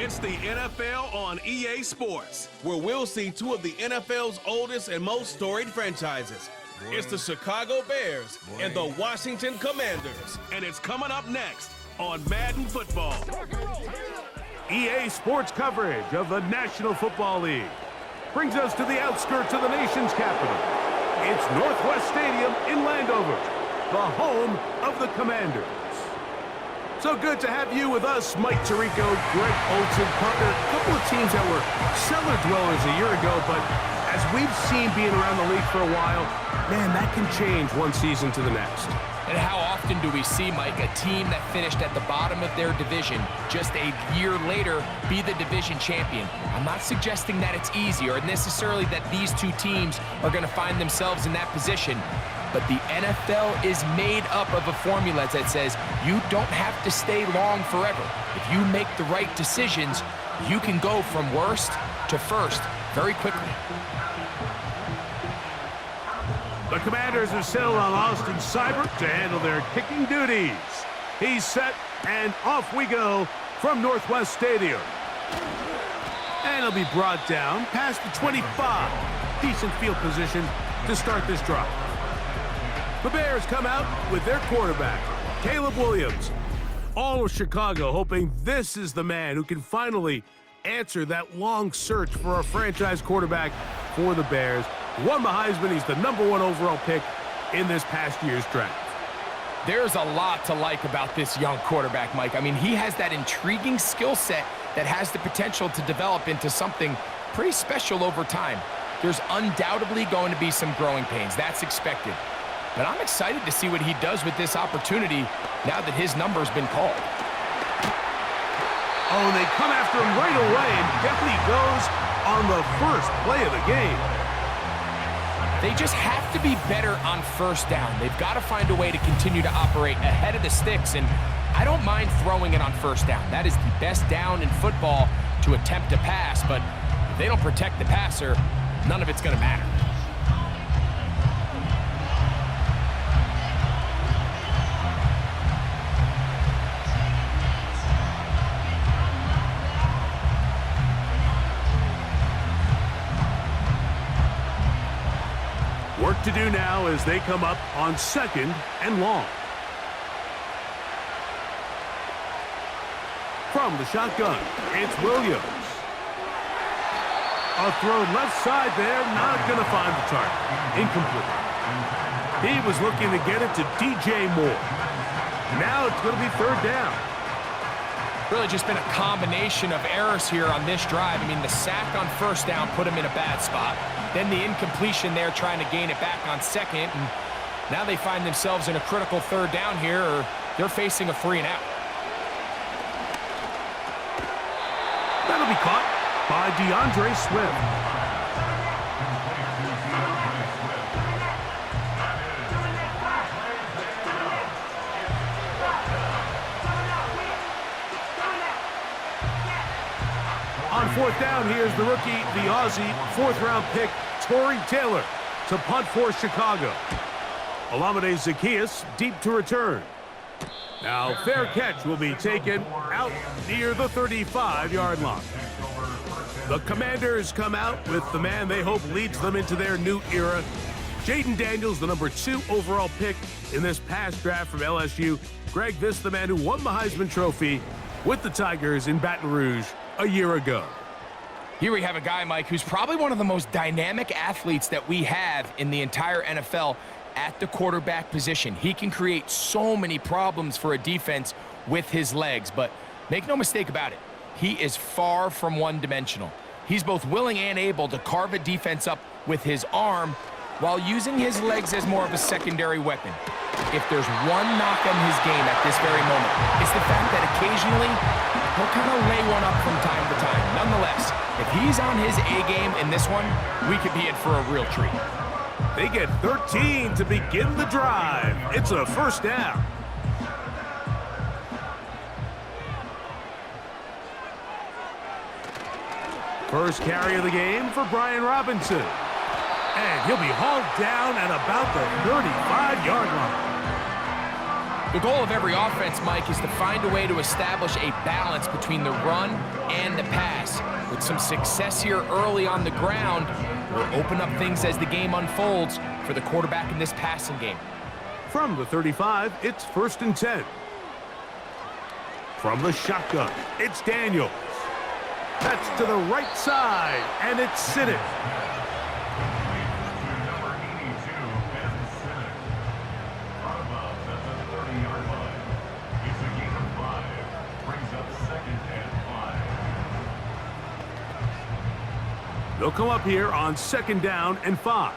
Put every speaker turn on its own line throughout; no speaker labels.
It's the NFL on EA Sports, where we'll see two of the NFL's oldest and most storied franchises. It's the Chicago Bears and the Washington Commanders. And it's coming up next on Madden Football.
EA Sports coverage of the National Football League brings us to the outskirts of the nation's capital. It's Northwest Stadium in Landover, the home of the Commanders. So good to have you with us, Mike Tirico, Greg Olson, partner. A couple of teams that were cellar dwellers a year ago, but as we've seen being around the league for a while, man, that can change one season to the next.
And how often do we see, Mike, a team that finished at the bottom of their division just a year later be the division champion? I'm not suggesting that it's easy or necessarily that these two teams are going to find themselves in that position. But the NFL is made up of a formula that says you don't have to stay long forever. If you make the right decisions, you can go from worst to first very quickly.
The Commanders are settled on Austin Seibert to handle their kicking duties. He's set, and off we go from Northwest Stadium. And he'll be brought down past the 25. Decent field position to start this drive. The Bears come out with their quarterback, Caleb Williams. All of Chicago hoping this is the man who can finally answer that long search for a franchise quarterback for the Bears. Won the Heisman. He's the #1 overall pick in this past year's draft.
There's a lot to like about this young quarterback, Mike. I mean, he has that intriguing skill set that has the potential to develop into something pretty special over time. There's undoubtedly going to be some growing pains. That's expected. But I'm excited to see what he does with this opportunity now that his number's been called.
Oh, and they come after him right away, and down he goes on the first play of the game.
They just have to be better on first down. They've got to find a way to continue to operate ahead of the sticks, and I don't mind throwing it on first down. That is the best down in football to attempt to pass, but if they don't protect the passer, none of it's going to matter.
Work to do now as they come up on 2nd and long. From the shotgun, it's Williams. A throw left side there, not going to find the target. Incomplete. He was looking to get it to DJ Moore. Now it's going to be 3rd down.
Really just been a combination of errors here on this drive. I mean, the sack on first down put him in a bad spot. Then the incompletion there trying to gain it back on 2nd. And now they find themselves in a critical 3rd down here, or they're facing a 3 and out.
That'll be caught by DeAndre Swift. On 4th down, here's the rookie, the Aussie, 4th-round pick, Torrey Taylor, to punt for Chicago. Olamide Zaccheaus deep to return. Now, fair catch will be taken out near the 35-yard line. The Commanders come out with the man they hope leads them into their new era. Jaden Daniels, the #2 overall pick in this past draft from LSU. Greg, this the man who won the Heisman Trophy with the Tigers in Baton Rouge a year ago.
Here we have a guy, Mike, who's probably one of the most dynamic athletes that we have in the entire NFL at the quarterback position. He can create so many problems for a defense with his legs, but make no mistake about it, he is far from one-dimensional. He's both willing and able to carve a defense up with his arm while using his legs as more of a secondary weapon. If there's one knock on his game at this very moment, it's the fact that occasionally he'll kind of lay one up from time to time. Nonetheless, if he's on his A-game in this one, we could be in for a real treat.
They get 13 to begin the drive. It's a 1st down. First carry of the game for Brian Robinson. And he'll be hauled down at about the 35-yard line.
The goal of every offense, Mike, is to find a way to establish a balance between the run and the pass. With some success here early on the ground, will open up things as the game unfolds for the quarterback in this passing game.
From the 35, it's 1st and 10. From the shotgun, it's Daniels. That's to the right side, and it's Sinnet. They'll come up here on 2nd down and 5.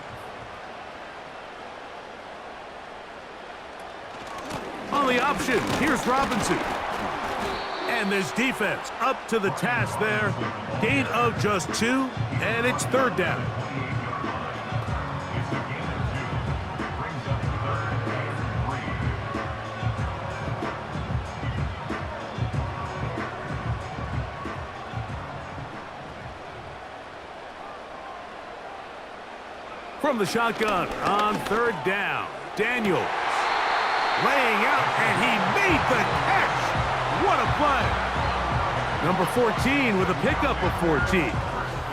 On the option, here's Robinson. And this defense up to the task there. Gain of just 2, and it's 3rd down. From the shotgun on 3rd down, Daniels laying out, and he made the catch. What a play. Number 14 with a pickup of 14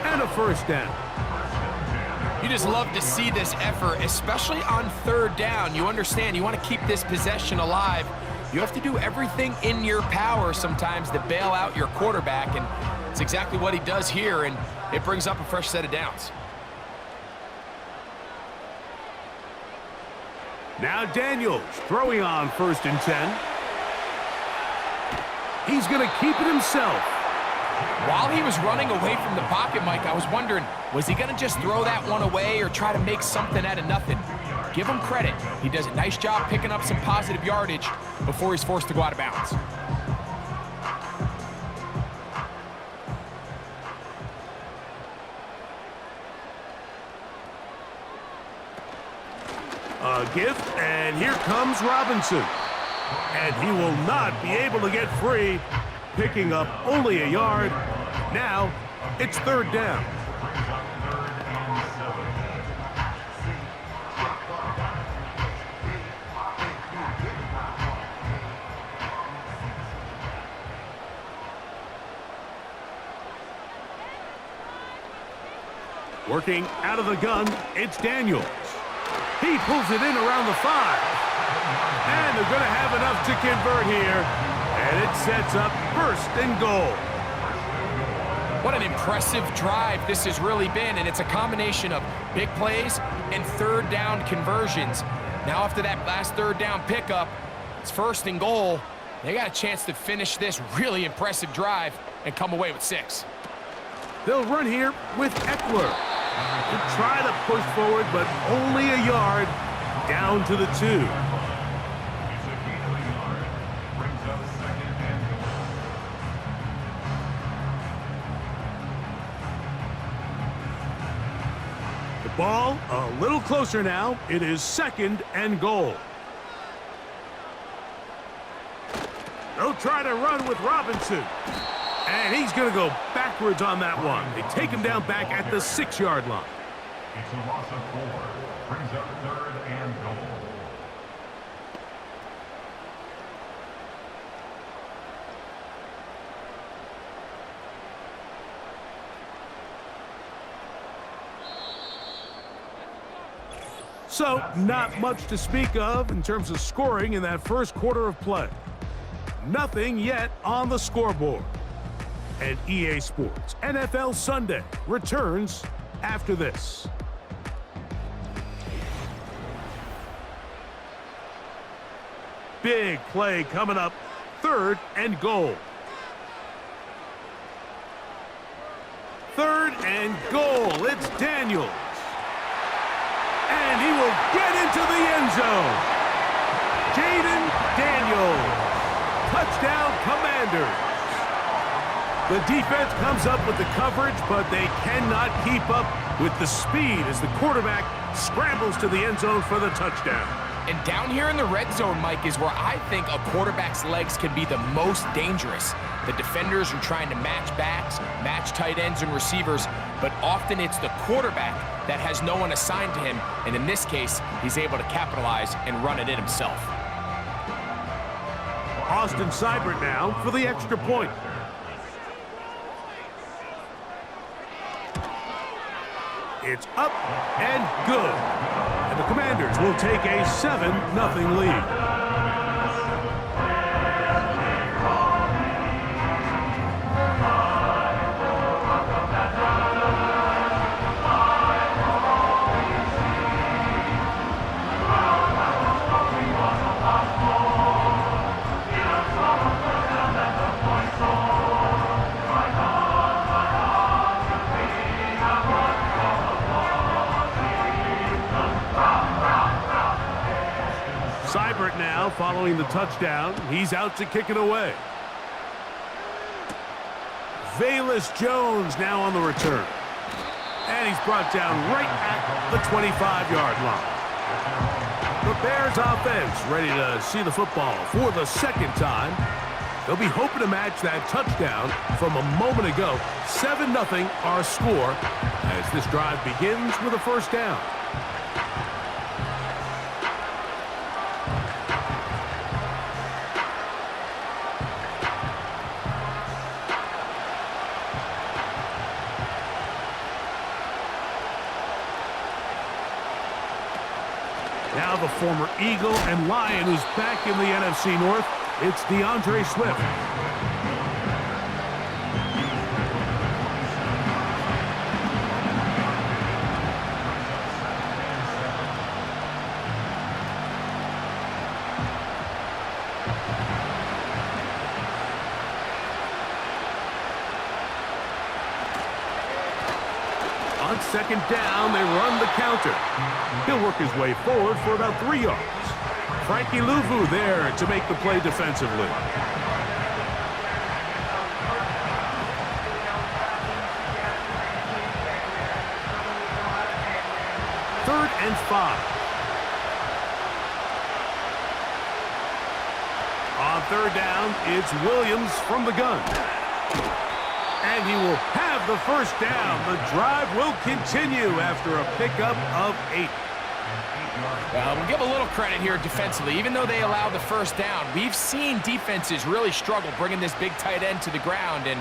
and a 1st down.
You just love to see this effort, especially on 3rd down. You understand, you want to keep this possession alive. You have to do everything in your power sometimes to bail out your quarterback, and it's exactly what he does here, and it brings up a fresh set of downs.
Now Daniels throwing on 1st and 10. He's going to keep it himself.
While he was running away from the pocket, Mike, I was wondering, was he going to just throw that one away or try to make something out of nothing? Give him credit. He does a nice job picking up some positive yardage before he's forced to go out of bounds.
A gift, and here comes Robinson. And he will not be able to get free, picking up only a yard. Now, it's 3rd down. Working out of the gun, it's Daniels. He pulls it in around the 5. And they're going to have enough to convert here. And it sets up 1st and goal.
What an impressive drive this has really been. And it's a combination of big plays and 3rd down conversions. Now after that last 3rd down pickup, it's 1st and goal. They got a chance to finish this really impressive drive and come away with 6.
They'll run here with Eckler. To try to push forward, but only a yard down to the 2. The ball a little closer now. It is 2nd and goal. They'll try to run with Robinson. And he's going to go backwards on that one. They take him down back at the 6-yard line.
It's a loss of 4. Brings up 3rd and goal.
So, not much to speak of in terms of scoring in that first quarter of play. Nothing yet on the scoreboard. And EA Sports NFL Sunday returns after this. Big play coming up, 3rd and goal. 3rd and goal, it's Daniels. And he will get into the end zone. Jaden Daniels, touchdown Commanders. The defense comes up with the coverage, but they cannot keep up with the speed as the quarterback scrambles to the end zone for the touchdown.
And down here in the red zone, Mike, is where I think a quarterback's legs can be the most dangerous. The defenders are trying to match backs, match tight ends and receivers, but often it's the quarterback that has no one assigned to him, and in this case, he's able to capitalize and run it in himself.
Austin Seibert now for the extra point. It's up and good. And the Commanders will take a 7-0 lead. Seibert now following the touchdown. He's out to kick it away. Velus Jones now on the return. And he's brought down right at the 25-yard line. The Bears offense ready to see the football for the second time. They'll be hoping to match that touchdown from a moment ago. 7-0 our score as this drive begins with a first down. Now the former Eagle and Lion who's back in the NFC North, it's DeAndre Swift. On second down, they run the counter. He'll work his way forward for about 3 yards. Frankie Luvu there to make the play defensively. Third and 5. On third down, it's Williams from the gun. And he will have the first down. The drive will continue after a pickup of 8.
Well, we'll give a little credit here defensively. Even though they allowed the first down, we've seen defenses really struggle bringing this big tight end to the ground, and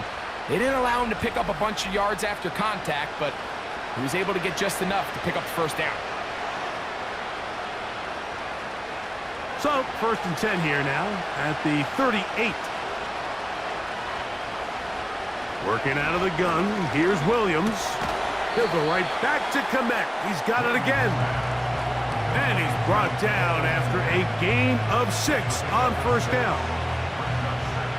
they didn't allow him to pick up a bunch of yards after contact, but he was able to get just enough to pick up the first down.
So, first and 10 here now at the 38. Working out of the gun, here's Williams. He'll go right back to Komet. He's got it again. And he's brought down after a gain of 6 on first down.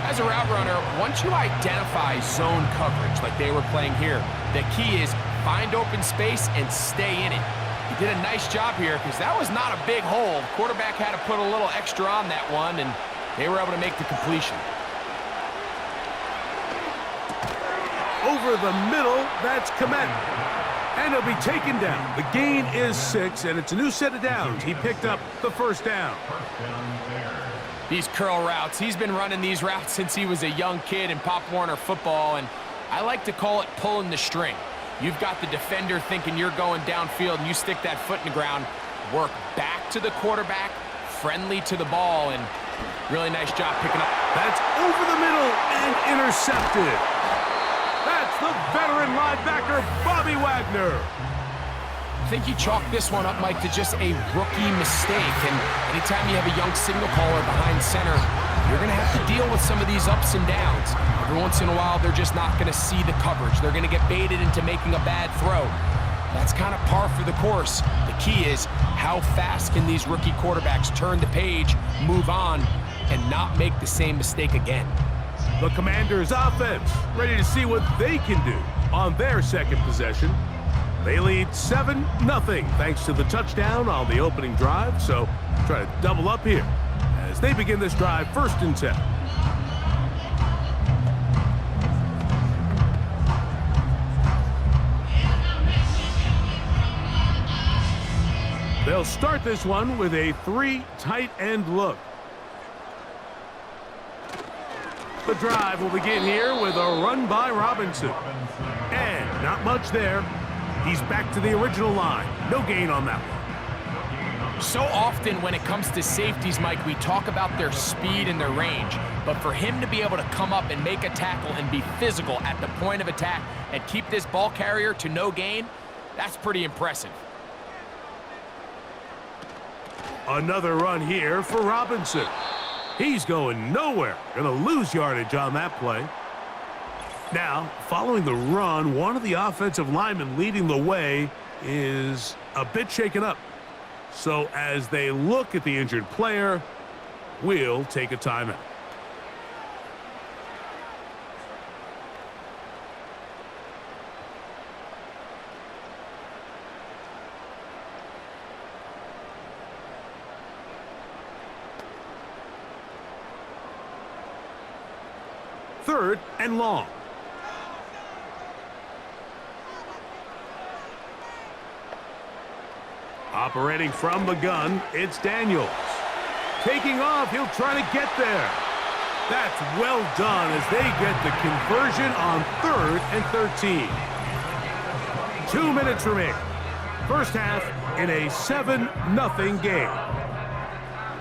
As a route runner, once you identify zone coverage like they were playing here, the key is find open space and stay in it. He did a nice job here because that was not a big hole. The quarterback had to put a little extra on that one, and they were able to make the completion.
Over the middle, that's Komet. And he'll be taken down. The gain is 6, and it's a new set of downs. He picked up the first down.
These curl routes, he's been running these routes since he was a young kid in Pop Warner football, and I like to call it pulling the string. You've got the defender thinking you're going downfield, and you stick that foot in the ground, work back to the quarterback, friendly to the ball, and really nice job picking up.
That's over the middle and intercepted. That's the veteran linebacker, Bobby Wagner.
I think you chalk this one up, Mike, to just a rookie mistake. And anytime you have a young signal caller behind center, you're going to have to deal with some of these ups and downs. Every once in a while, they're just not going to see the coverage. They're going to get baited into making a bad throw. That's kind of par for the course. The key is how fast can these rookie quarterbacks turn the page, move on, and not make the same mistake again.
The Commanders' offense ready to see what they can do on their second possession. They lead 7-0 thanks to the touchdown on the opening drive, so try to double up here as they begin this drive first and 10. They'll start this one with a 3 tight end look. The drive will begin here with a run by Robinson. And not much there. He's back to the original line. No gain on that one.
So often when it comes to safeties, Mike, we talk about their speed and their range. But for him to be able to come up and make a tackle and be physical at the point of attack and keep this ball carrier to no gain, that's pretty impressive.
Another run here for Robinson. He's going nowhere. Going to lose yardage on that play. Now, following the run, one of the offensive linemen leading the way is a bit shaken up. So as they look at the injured player, we'll take a timeout. Third and long. Operating from the gun, it's Daniels. Taking off, he'll try to get there. That's well done as they get the conversion on 3rd and 13. 2 minutes remain. First half in a 7-0 game.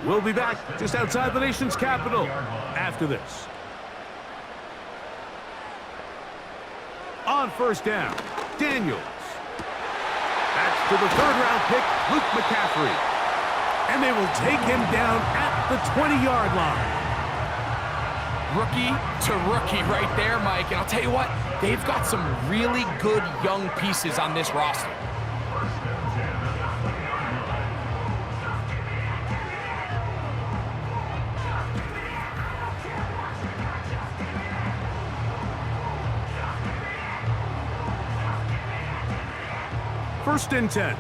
We'll be back just outside the nation's capital after this. On first down, Daniels. That's to the 3rd-round pick, Luke McCaffrey. And they will take him down at the 20-yard line.
Rookie to rookie right there, Mike. And I'll tell you what, they've got some really good young pieces on this roster.
First and 10.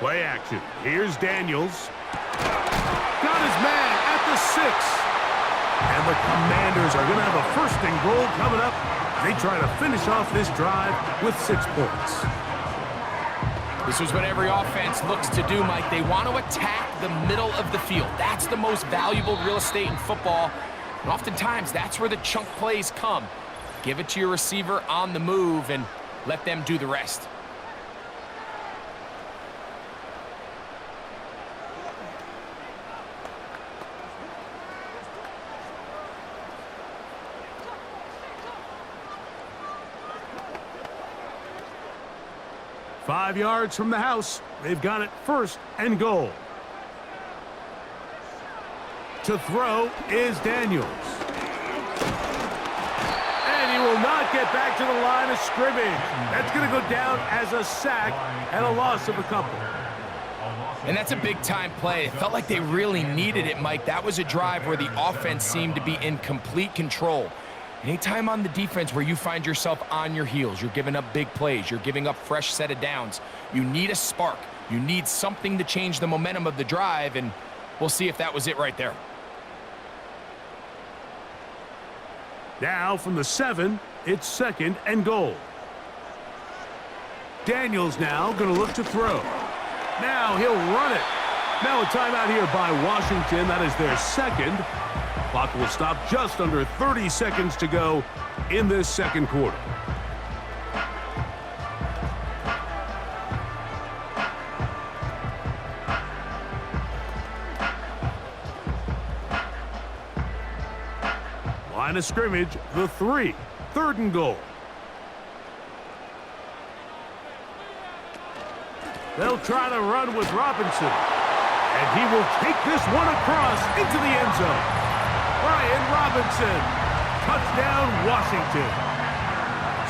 Play action. Here's Daniels. Got his man at the 6. And the Commanders are going to have a 1st and goal coming up. They try to finish off this drive with 6 points.
This is what every offense looks to do, Mike. They want to attack the middle of the field. That's the most valuable real estate in football. And oftentimes, that's where the chunk plays come. Give it to your receiver on the move and let them do the rest.
Five yards from the house. They've got it 1st and goal. To throw is Daniels. And he will not get back to the line of scrimmage. That's going to go down as a sack and a loss of a couple.
And that's a big-time play. It felt like they really needed it, Mike. That was a drive where the offense seemed to be in complete control. Anytime on the defense where you find yourself on your heels, you're giving up big plays, you're giving up fresh set of downs, you need a spark. You need something to change the momentum of the drive, and we'll see if that was it right there.
Now from the 7, it's 2nd and goal. Daniels now going to look to throw. Now he'll run it. Now a timeout here by Washington. That is their 2nd. Clock will stop just under 30 seconds to go in this 2nd quarter. Line of scrimmage, the 3. 3rd and goal. They'll try to run with Robinson. And he will take this one across into the end zone. Brian Robinson. Touchdown, Washington.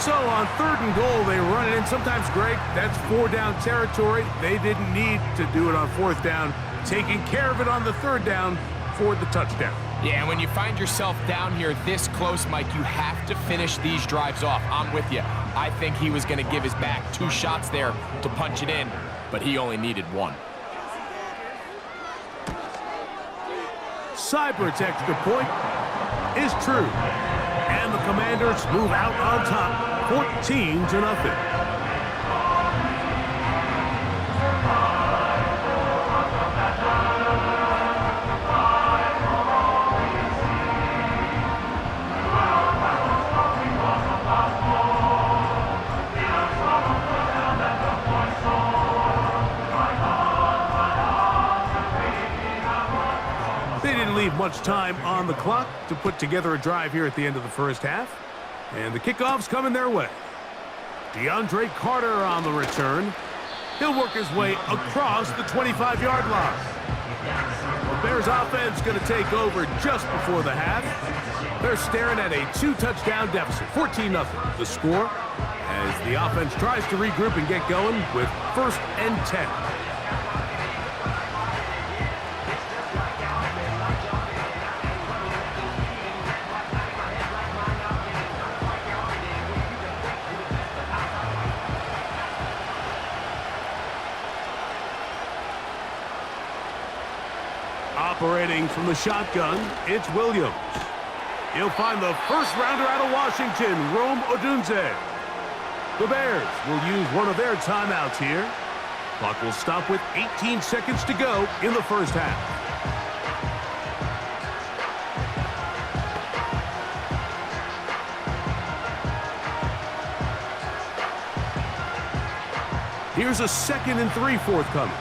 So on 3rd and goal, they run it in. Sometimes, Greg, that's 4-down territory. They didn't need to do it on 4th down. Taking care of it on the 3rd down for the touchdown.
Yeah, and when you find yourself down here this close, Mike, you have to finish these drives off. I'm with you. I think he was going to give his back 2 shots there to punch it in, but he only needed 1.
Seibert's extra point is true. And the Commanders move out on top, 14-0. much time on the clock to put together a drive here at the end of the first half. And the kickoff's coming their way. DeAndre Carter on the return. He'll work his way across the 25-yard line. The Bears offense going to take over just before the half. They're staring at a 2-touchdown deficit, 14-0. The score as the offense tries to regroup and get going with 1st and 10. Operating from the shotgun, it's Williams. He'll find the first rounder out of Washington, Rome Odunze. The Bears will use one of their timeouts here. Clock will stop with 18 seconds to go in the first half. Here's a 2nd and 3 forthcoming.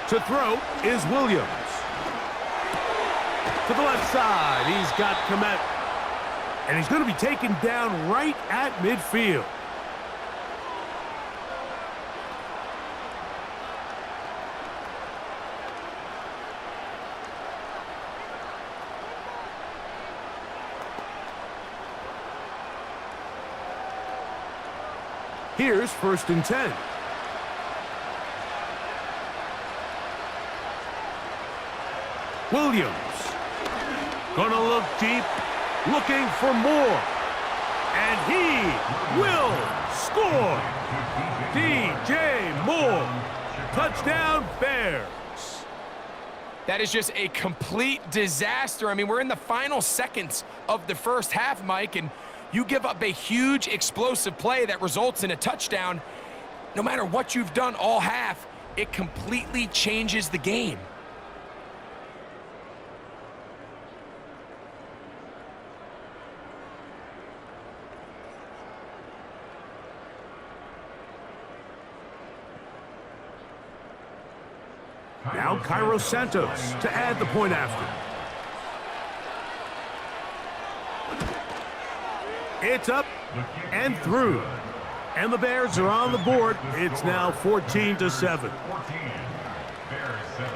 To throw is Williams. To the left side, he's got Komet. And he's going to be taken down right at midfield. Here's 1st and 10. Williams gonna look deep, looking for more, and he will score. DJ Moore, touchdown Bears.
That is just a complete disaster. I mean, we're in the final seconds of the first half, Mike, and you give up a huge explosive play that results in a touchdown. No matter what you've done all half, it completely changes the game.
Now Cairo Santos to add the point after. It's up and through. And the Bears are on the board. It's now 14-7.
14, Bears 7.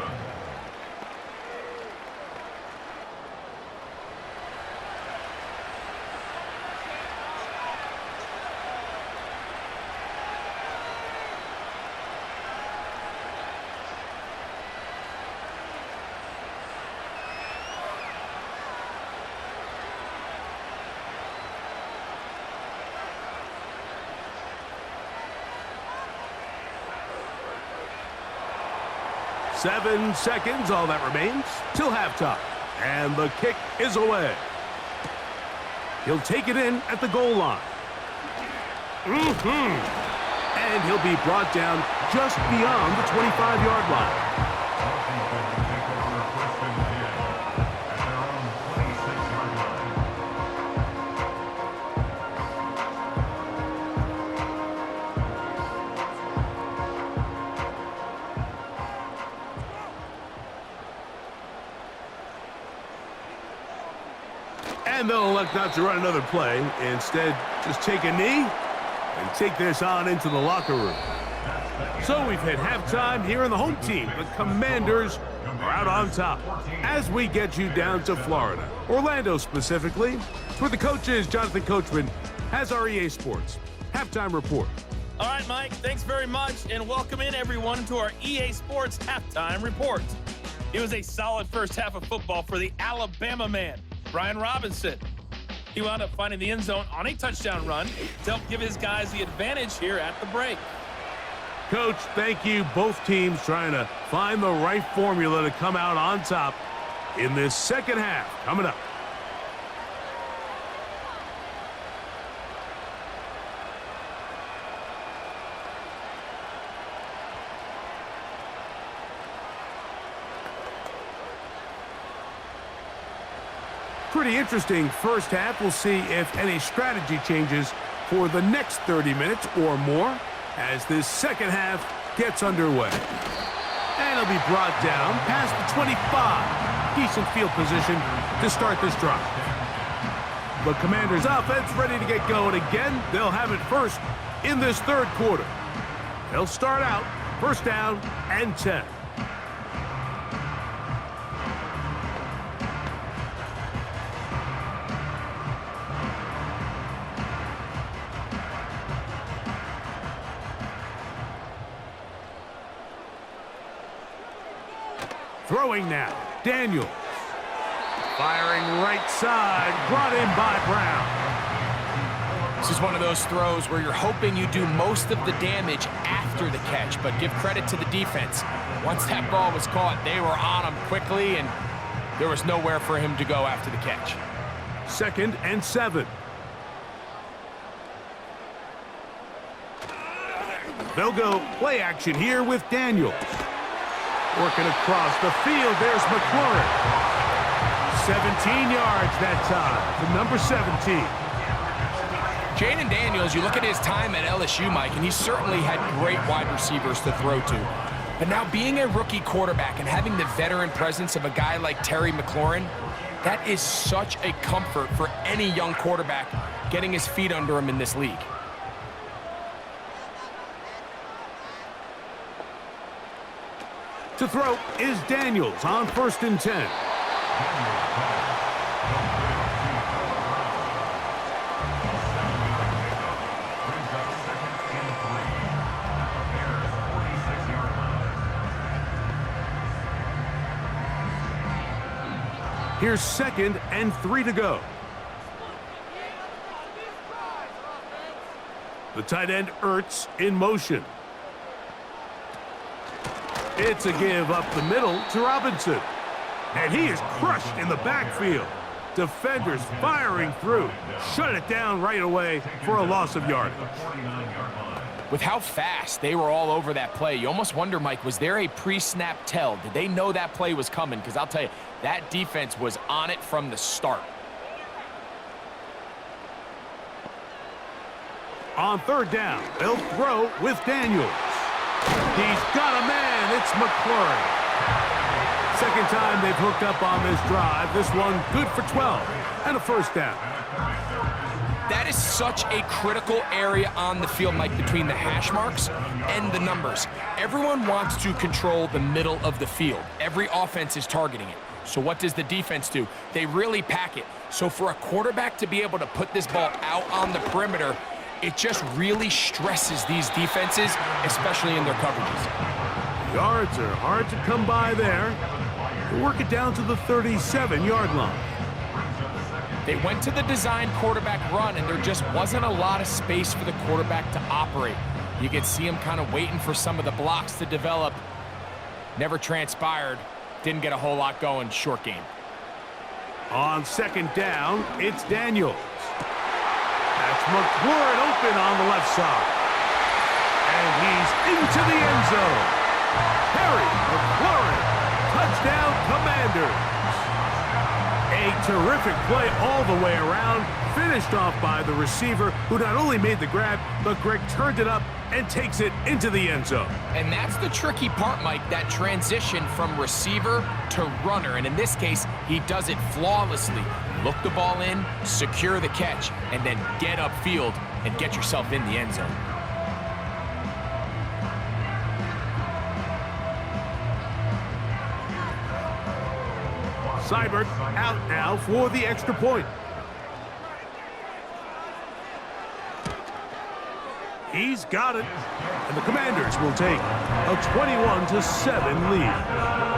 Seven seconds, all that remains, till halftime. And the kick is away. He'll take it in at the goal line. And he'll be brought down just beyond the 25-yard line. And they'll elect not to run another play. Instead, just take a knee and take this on into the locker room. So we've hit halftime here in the home team. The Commanders are out on top as we get you down to Florida, Orlando specifically, where the coach is. Jonathan Coachman has our EA Sports halftime report.
All right, Mike, thanks very much, and welcome in everyone to our EA Sports halftime report. It was a solid first half of football for the Alabama man, Brian Robinson. He wound up finding the end zone on a touchdown run to help give his guys the advantage here at the break.
Coach, thank you. Both teams trying to find the right formula to come out on top in this second half. Coming up. Pretty interesting first half. We'll see if any strategy changes for the next 30 minutes or more as this second half gets underway. And he'll be brought down past the 25. Decent field position to start this drive. The Commanders' offense ready to get going again. They'll have it first in this third quarter. They'll start out first down and 10. Throwing now, Daniels. Firing right side, brought in by Brown.
This is one of those throws where you're hoping you do most of the damage after the catch, but give credit to the defense. Once that ball was caught, they were on him quickly, and there was nowhere for him to go after the catch.
2nd and 7. They'll go play action here with Daniels. Working across the field, there's McLaurin. 17 yards that time to number 17.
Jaden Daniels, you look at his time at LSU, Mike, and he certainly had great wide receivers to throw to. But now being a rookie quarterback and having the veteran presence of a guy like Terry McLaurin, that is such a comfort for any young quarterback getting his feet under him in this league.
To throw is Daniels on 1st and 10. Here's 2nd and 3 to go. The tight end Ertz in motion. It's a give up the middle to Robinson. And he is crushed in the backfield. Defenders firing through. Shut it down right away for a loss of yardage.
With how fast they were all over that play, you almost wonder, Mike, was there a pre-snap tell? Did they know that play was coming? Because I'll tell you, that defense was on it from the start.
On 3rd down, they'll throw with Daniels. He's got a man. It's McLaurin. 2nd time they've hooked up on this drive. This one good for 12 and a 1st down.
That is such a critical area on the field, Mike, between the hash marks and the numbers. Everyone wants to control the middle of the field. Every offense is targeting it. So what does the defense do? They really pack it. So for a quarterback to be able to put this ball out on the perimeter, it just really stresses these defenses, especially in their coverages.
Yards are hard to come by there. They work it down to the 37-yard line.
They went to the design quarterback run, and there just wasn't a lot of space for the quarterback to operate. You could see him kind of waiting for some of the blocks to develop. Never transpired. Didn't get a whole lot going. Short game.
On 2nd down, it's Daniels. That's McLaurin open on the left side. And he's into the end zone. Harry McLaurin, touchdown Commanders. A terrific play all the way around, finished off by the receiver, who not only made the grab, but Greg turned it up and takes it into the end zone.
And that's the tricky part, Mike, that transition from receiver to runner. And in this case, he does it flawlessly. Look the ball in, secure the catch, and then get upfield and get yourself in the end zone.
Seibert out now for the extra point. He's got it. And the Commanders will take a 21-7 lead.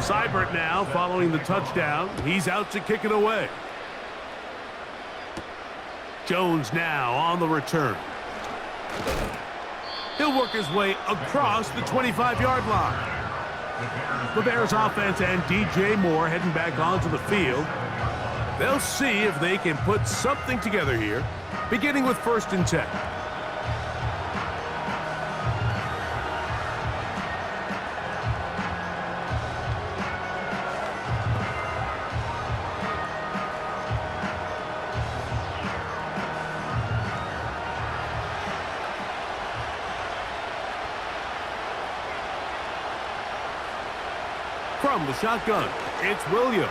Seibert now following the touchdown. He's out to kick it away. Jones now on the return. He'll work his way across the 25-yard line. The Bears offense and DJ Moore heading back onto the field. They'll see if they can put something together here, beginning with 1st and 10. From the shotgun, it's Williams.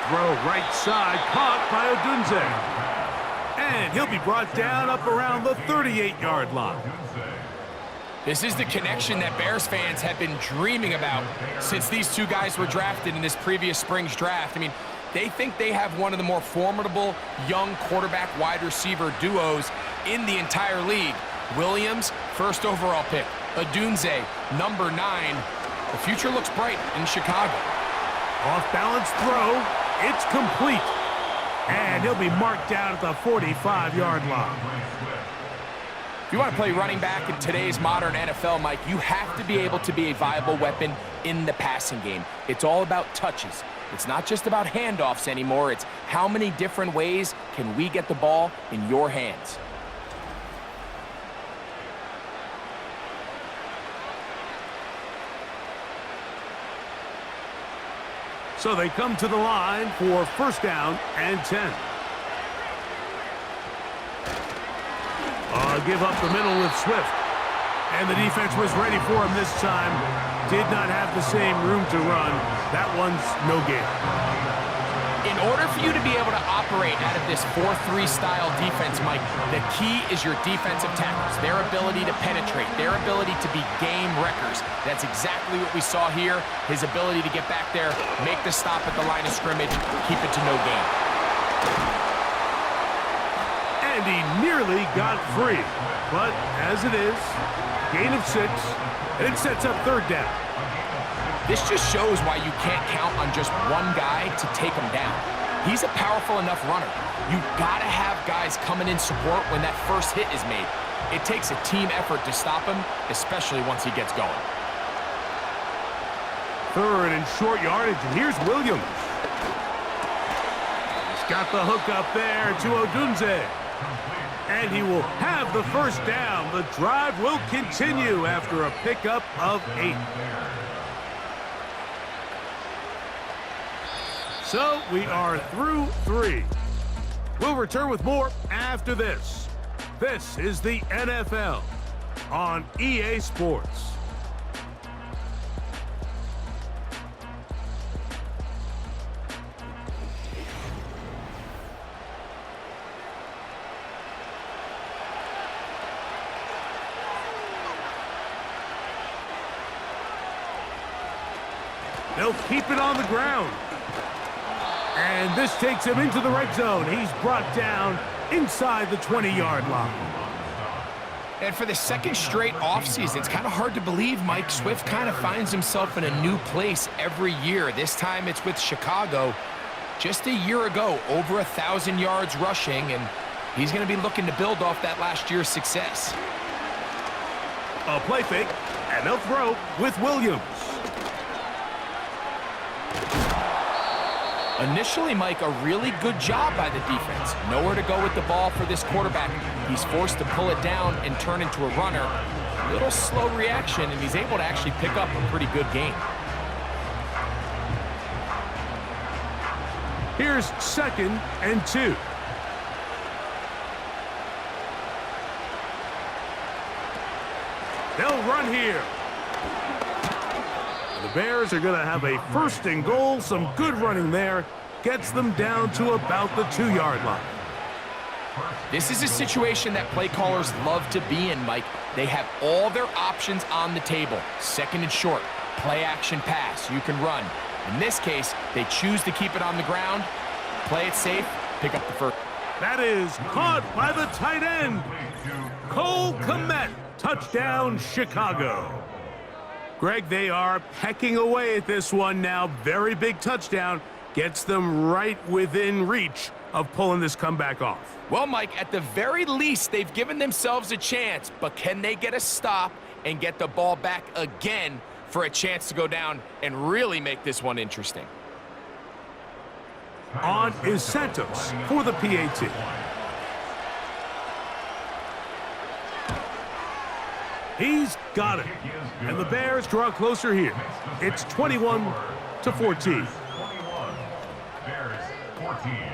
Throw right side, caught by Odunze. And he'll be brought down up around the 38-yard line.
This is the connection that Bears fans have been dreaming about since these two guys were drafted in this previous spring's draft. I mean, they think they have one of the more formidable young quarterback wide receiver duos in the entire league. Williams, 1st overall pick. Odunze, number 9. The future looks bright in Chicago.
Off-balance throw. It's complete. And he'll be marked down at the 45-yard line.
If you want to play running back in today's modern NFL, Mike, you have to be able to be a viable weapon in the passing game. It's all about touches. It's not just about handoffs anymore. It's how many different ways can we get the ball in your hands.
So they come to the line for 1st down and 10. Give up the middle with Swift. And the defense was ready for him this time. Did not have the same room to run. That one's no gain.
In order for you to be able to operate out of this 4-3 style defense, Mike, the key is your defensive tackles, their ability to penetrate, their ability to be game wreckers. That's exactly what we saw here, his ability to get back there, make the stop at the line of scrimmage, keep it to no gain.
And he nearly got free. But as it is, gain of 6, and it sets up 3rd down.
This just shows why you can't count on just one guy to take him down. He's a powerful enough runner. You've got to have guys coming in support when that first hit is made. It takes a team effort to stop him, especially once he gets going.
3rd and short yardage, and here's Williams. He's got the hook up there to Odunze. And he will have the 1st down. The drive will continue after a pickup of 8. So we are through 3. We'll return with more after this. This is the NFL on EA Sports. They'll keep it on the ground. And this takes him into the red zone. He's brought down inside the 20-yard line.
And for the 2nd straight offseason, it's kind of hard to believe Mike Swift kind of finds himself in a new place every year. This time it's with Chicago. Just a year ago, over 1,000 yards rushing, and he's going to be looking to build off that last year's success.
A play fake, and they'll throw with Williams.
Initially, Mike, a really good job by the defense. Nowhere to go with the ball for this quarterback. He's forced to pull it down and turn into a runner. Little slow reaction, and he's able to actually pick up a pretty good game.
Here's 2nd and 2. They'll run here. The Bears are going to have a 1st and goal. Some good running there. Gets them down to about the 2-yard line.
This is a situation that play callers love to be in, Mike. They have all their options on the table. 2nd and short, play action pass, you can run. In this case, they choose to keep it on the ground, play it safe, pick up the 1st.
That is caught by the tight end. Cole Kmet, touchdown Chicago. Greg, they are pecking away at this one now. Very big touchdown. Gets them right within reach of pulling this comeback off.
Well, Mike, at the very least, they've given themselves a chance, but can they get a stop and get the ball back again for a chance to go down and really make this one interesting.
On is Santos for the PAT. He's got it. And the Bears draw closer here. It's 21-14.
21. Bears 14.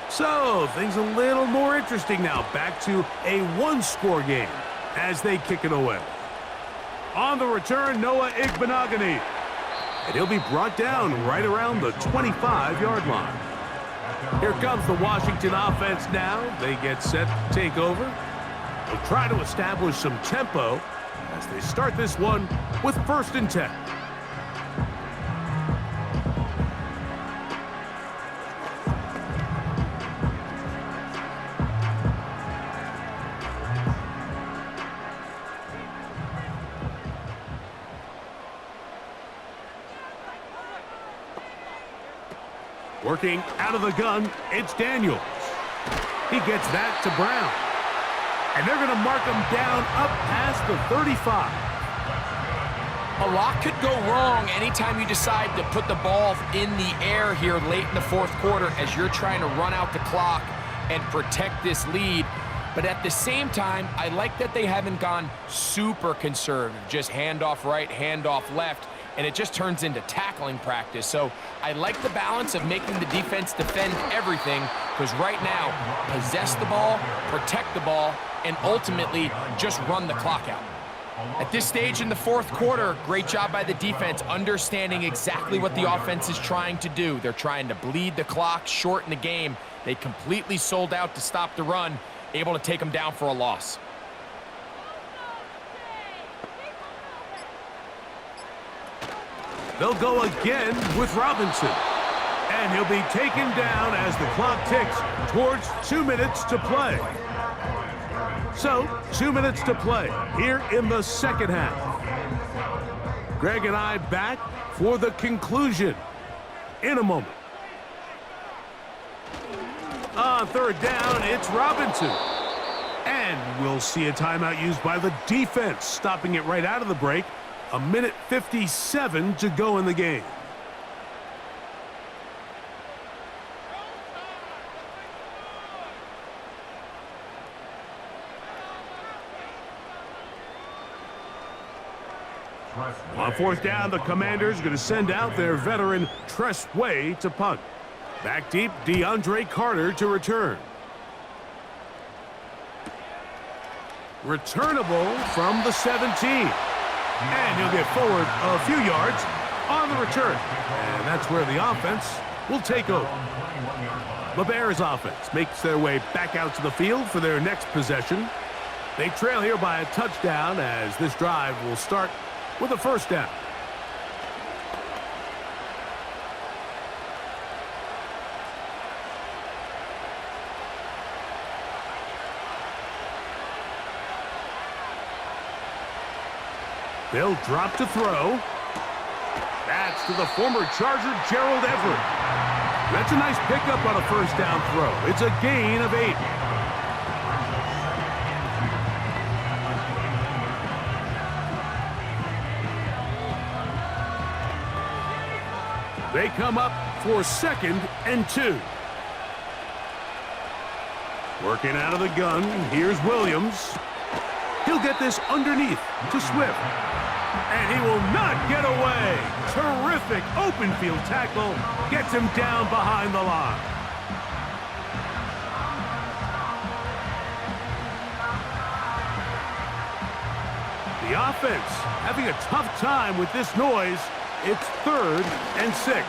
So, things a little more interesting now. Back to a one-score game as they kick it away. On the return, Noah Igbenogany. And he'll be brought down right around the 25-yard line. Here comes the Washington offense now. They get set to take over. They'll try to establish some tempo as they start this one with 1st and 10. Working out of the gun, it's Daniels. He gets that to Brown. And they're going to mark him down up past the 35.
A lot could go wrong anytime you decide to put the ball in the air here late in the 4th quarter as you're trying to run out the clock and protect this lead. But at the same time, I like that they haven't gone super conservative, just handoff right, handoff left, and it just turns into tackling practice. So I like the balance of making the defense defend everything, because right now, possess the ball, protect the ball, and ultimately just run the clock out. At this stage in the 4th quarter, great job by the defense understanding exactly what the offense is trying to do. They're trying to bleed the clock, shorten the game. They completely sold out to stop the run, able to take them down for a loss.
They'll go again with Robinson. And he'll be taken down as the clock ticks towards 2 minutes to play. So, 2 minutes to play here in the 2nd half. Greg and I back for the conclusion in a moment. On 3rd down, it's Robinson. And we'll see a timeout used by the defense, stopping it right out of the break. 1:57 to go in the game. On 4th down, the Commanders are going to send out their veteran Tress Way to punt. Back deep, DeAndre Carter to return. Returnable from the 17. And he'll get forward a few yards on the return. And that's where the offense will take over. The Bears offense makes their way back out to the field for their next possession. They trail here by a touchdown as this drive will start with a 1st down. They'll drop to throw. That's to the former Charger, Gerald Everett. That's a nice pickup on a 1st down throw. It's a gain of 8. They come up for 2nd and 2. Working out of the gun, here's Williams. He'll get this underneath to Swift. And he will not get away. Terrific open field tackle. Gets him down behind the line. The offense having a tough time with this noise. It's 3rd and 6.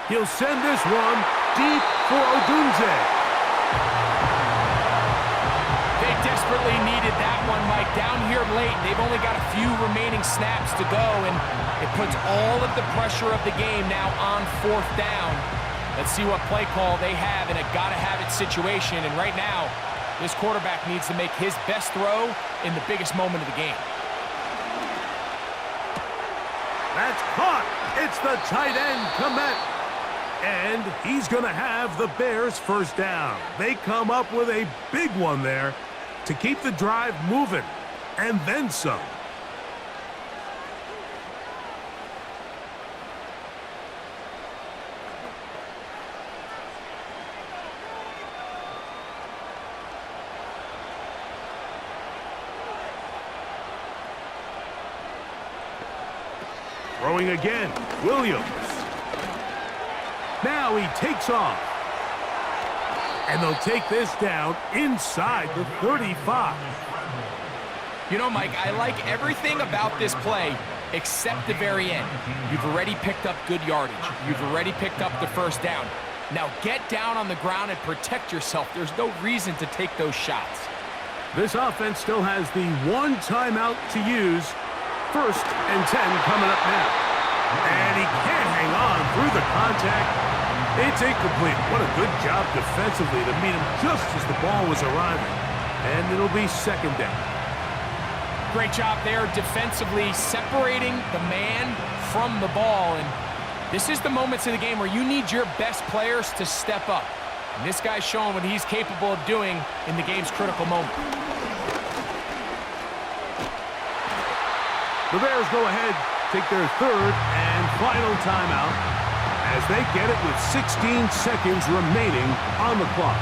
He'll send this one deep for Odunze.
desperately needed that one, Mike. Down here late, they've only got a few remaining snaps to go, and it puts all of the pressure of the game now on 4th down. Let's see what play call they have in a gotta-have-it situation, and right now, this quarterback needs to make his best throw in the biggest moment of the game.
That's caught. It's the tight end, Komet. And he's going to have the Bears first down. They come up with a big one there to keep the drive moving, and then some. Throwing again, Williams. Now he takes off. And they'll take this down inside the 35.
You know, Mike, I like everything about this play except the very end. You've already picked up good yardage. You've already picked up the first down. Now get down on the ground and protect yourself. There's no reason to take those shots.
This offense still has the one timeout to use. 1st and 10 coming up now. And he can't hang on through the contact. It's incomplete. What a good job defensively to meet him just as the ball was arriving. And it'll be 2nd down.
Great job there defensively, separating the man from the ball. And this is the moments of the game where you need your best players to step up. And this guy's showing what he's capable of doing in the game's critical moment.
The Bears go ahead, take their 3rd and final timeout as they get it with 16 seconds remaining on the clock.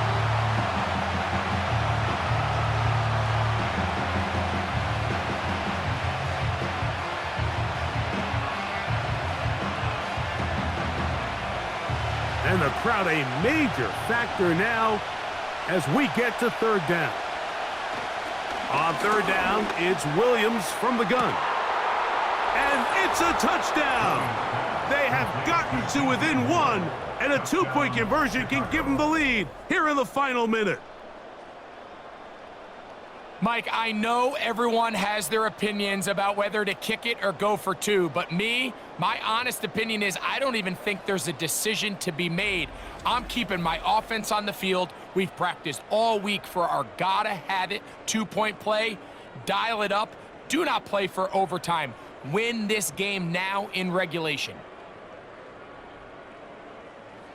And the crowd a major factor now as we get to 3rd down. On 3rd down, it's Williams from the gun. And it's a touchdown. They have gotten to within 1, and a 2-point conversion can give them the lead here in the final minute.
Mike, I know everyone has their opinions about whether to kick it or go for 2, but my honest opinion is I don't even think there's a decision to be made. I'm keeping my offense on the field. We've practiced all week for our gotta-have-it 2-point play. Dial it up. Do not play for overtime. Win this game now in regulation.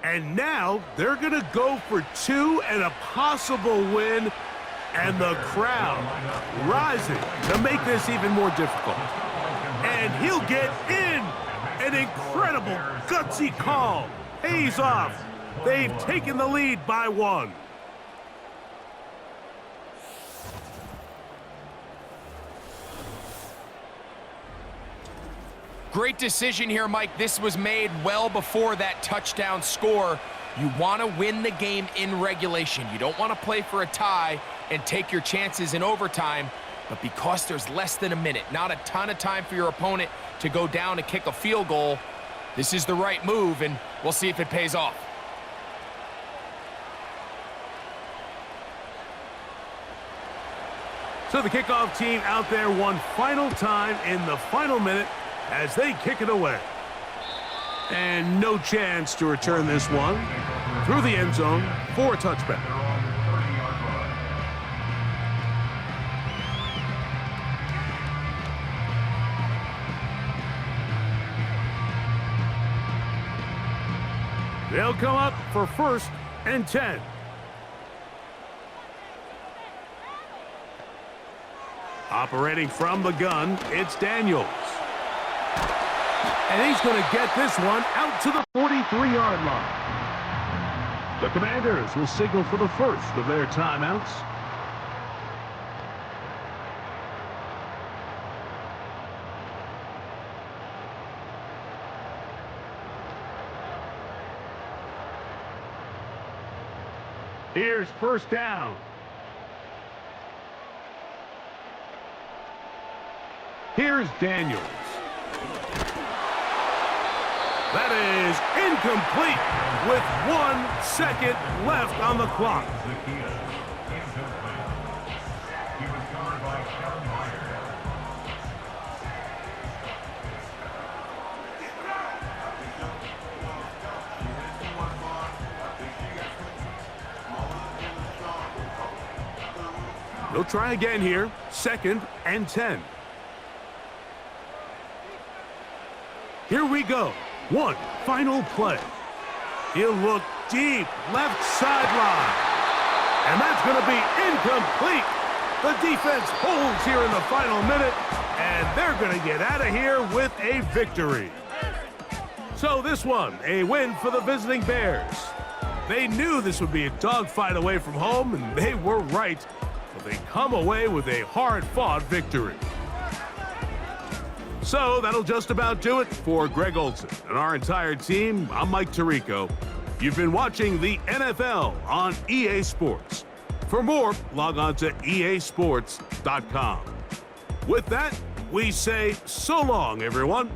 And now they're going to go for 2 and a possible win. And the crowd rising to make this even more difficult. And he'll get in. An incredible, gutsy call. Pays off. They've taken the lead by 1.
Great decision here, Mike. This was made well before that touchdown score. You want to win the game in regulation. You don't want to play for a tie and take your chances in overtime. But because there's less than a minute, not a ton of time for your opponent to go down and kick a field goal, this is the right move, and we'll see if it pays off.
So the kickoff team out there one final time in the final minute as they kick it away. And no chance to return this one through the end zone for a touchback. They'll come up for 1st and 10. Operating from the gun, it's Daniels. And he's going to get this one out to the 43-yard line. The Commanders will signal for the first of their timeouts. Here's 1st down. Here's Daniels. That is incomplete with 1 second left on the clock.
He was covered by Kevin Meyer.
They'll try again here. 2nd and 10. Here we go. One final play. He'll look deep, left sideline. And that's going to be incomplete. The defense holds here in the final minute, and they're going to get out of here with a victory. So this one, a win for the visiting Bears. They knew this would be a dogfight away from home, and they were right. But they come away with a hard-fought victory. So that'll just about do it for Greg Olson and our entire team. I'm Mike Tirico. You've been watching the NFL on EA Sports. For more, log on to easports.com. With that, we say so long, everyone.